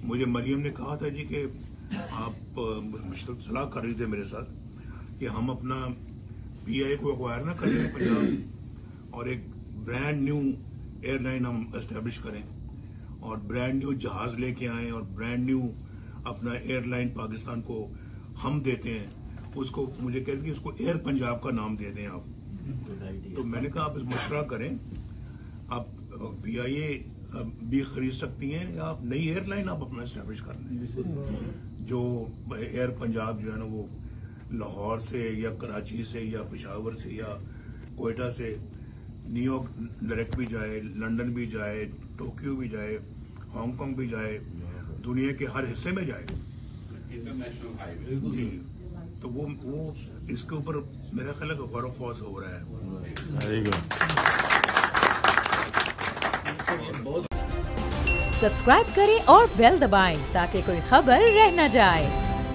مجھے مریم نے کہا تھا جی کہ آپ مشترک صلاح کر رہی تھے میرے ساتھ کہ ہم اپنا پی آئی کو ایکوائر نہ کریں پنجاب اور ایک برانڈ نیو ایئر لائن ہم اسٹیبلش کریں اور برانڈ نیو جہاز لے کے آئیں اور برانڈ نیو اپنا ایئر لائن پاکستان کو ہم دیتے ہیں. اس کو مجھے کہتے کہ اس کو ایئر پنجاب کا نام دے دیں آپ. تو میں نے کہا آپ اس مشورہ کریں, آپ پی آئی اے بھی خرید سکتی ہیں یا آپ نئی ایئر لائن آپ اپنا اسٹیبلش کر لیں جو ایئر پنجاب جو ہے نا وہ لاہور سے یا کراچی سے یا پشاور سے یا کوئٹہ سے نیو یارک ڈائریکٹ بھی جائے, لنڈن بھی جائے, ٹوکیو بھی جائے, ہانگ کانگ بھی جائے, دنیا کے ہر حصے میں جائے. جی تو وہ اس کے اوپر میرا خیال ہے کہ غور و خوض ہو رہا ہے. سبسکرائب کریں اور بیل دبائیں تاکہ کوئی خبر رہ نہ جائے.